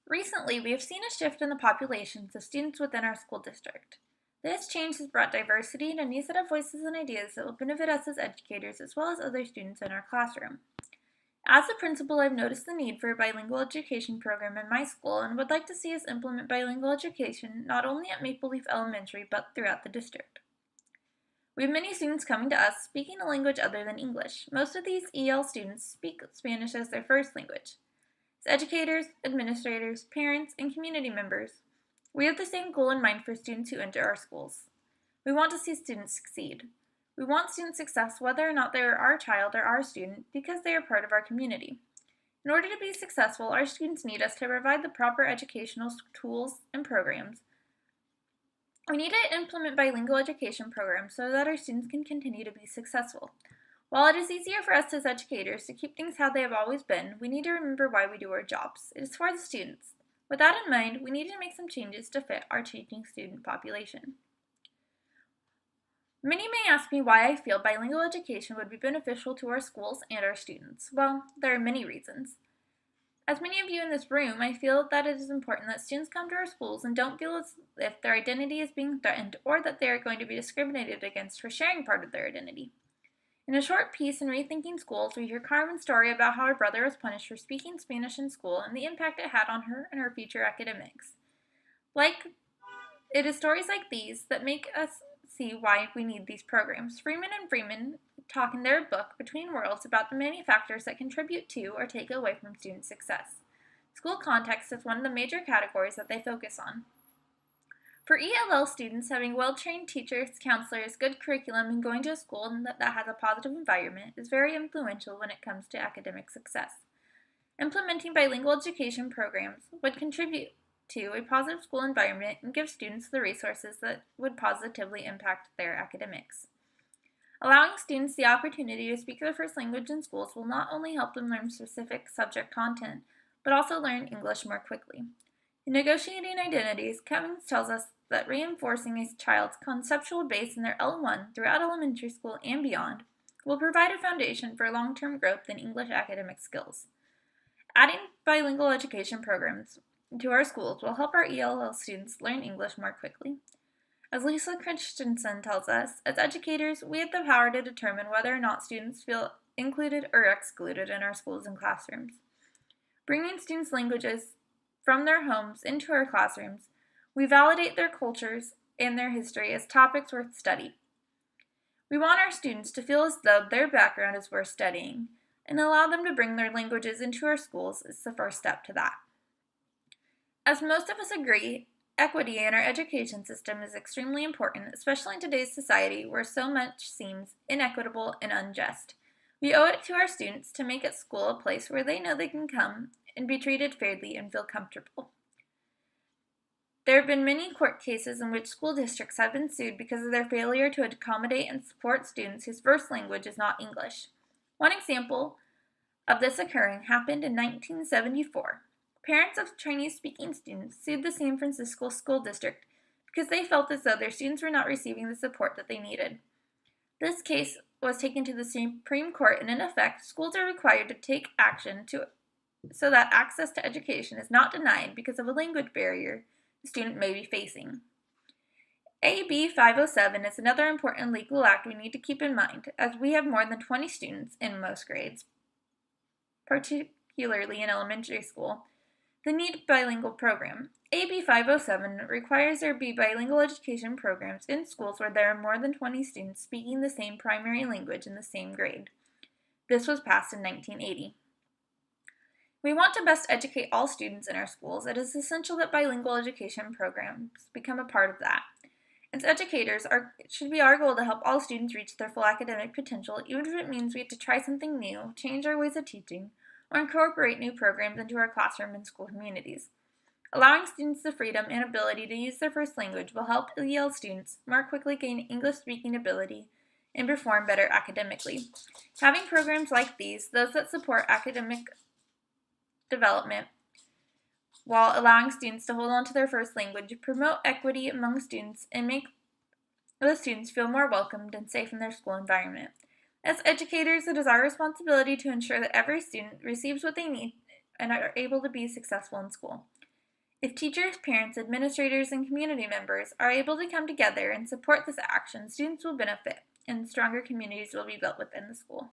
Recently, we have seen a shift in the populations of students within our school district. This change has brought diversity and a new set of voices and ideas that will benefit us as educators as well as other students in our classroom. As a principal, I've noticed the need for a bilingual education program in my school and would like to see us implement bilingual education not only at Maple Leaf Elementary but throughout the district. We have many students coming to us speaking a language other than English. Most of these EL students speak Spanish as their first language. As educators, administrators, parents, and community members, we have the same goal in mind for students who enter our schools. We want to see students succeed. We want student success whether or not they are our child or our student because they are part of our community. In order to be successful, our students need us to provide the proper educational tools and programs. We need to implement bilingual education programs so that our students can continue to be successful. While it is easier for us as educators to keep things how they have always been, we need to remember why we do our jobs. It is for the students. With that in mind, we need to make some changes to fit our changing student population. Many may ask me why I feel bilingual education would be beneficial to our schools and our students. Well, there are many reasons. As many of you in this room, I feel that it is important that students come to our schools and don't feel as if their identity is being threatened or that they are going to be discriminated against for sharing part of their identity. In a short piece in Rethinking Schools, we hear Carmen's story about how her brother was punished for speaking Spanish in school and the impact it had on her and her future academics. It is stories like these that make us see why we need these programs. Freeman and Freeman talk in their book, Between Worlds, about the many factors that contribute to or take away from student success. School context is one of the major categories that they focus on. For ELL students, having well-trained teachers, counselors, good curriculum, and going to a school that has a positive environment is very influential when it comes to academic success. Implementing bilingual education programs would contribute to a positive school environment and give students the resources that would positively impact their academics. Allowing students the opportunity to speak their first language in schools will not only help them learn specific subject content, but also learn English more quickly. In Negotiating Identities, Cummings tells us that reinforcing a child's conceptual base in their L1 throughout elementary school and beyond will provide a foundation for long-term growth in English academic skills. Adding bilingual education programs to our schools will help our ELL students learn English more quickly. As Lisa Christensen tells us, as educators, we have the power to determine whether or not students feel included or excluded in our schools and classrooms. Bringing students' languages from their homes into our classrooms, we validate their cultures and their history as topics worth study. We want our students to feel as though their background is worth studying, and allow them to bring their languages into our schools is the first step to that. As most of us agree, equity in our education system is extremely important, especially in today's society where so much seems inequitable and unjust. We owe it to our students to make school a place where they know they can come and be treated fairly and feel comfortable. There have been many court cases in which school districts have been sued because of their failure to accommodate and support students whose first language is not English. One example of this occurring happened in 1974. Parents of Chinese-speaking students sued the San Francisco School District because they felt as though their students were not receiving the support that they needed. This case was taken to the Supreme Court, and in effect, schools are required to take action so that access to education is not denied because of a language barrier the student may be facing. AB 507 is another important legal act we need to keep in mind, as we have more than 20 students in most grades, particularly in elementary school, that need bilingual program. AB 507 requires there be bilingual education programs in schools where there are more than 20 students speaking the same primary language in the same grade. This was passed in 1980. We want to best educate all students in our schools. It is essential that bilingual education programs become a part of that. As educators, it should be our goal to help all students reach their full academic potential, even if it means we have to try something new, change our ways of teaching, or incorporate new programs into our classroom and school communities. Allowing students the freedom and ability to use their first language will help EL students more quickly gain English-speaking ability and perform better academically. Having programs like these, those that support academic development, while allowing students to hold on to their first language, promote equity among students, and make those students feel more welcomed and safe in their school environment. As educators, it is our responsibility to ensure that every student receives what they need and are able to be successful in school. If teachers, parents, administrators, and community members are able to come together and support this action, students will benefit and stronger communities will be built within the school.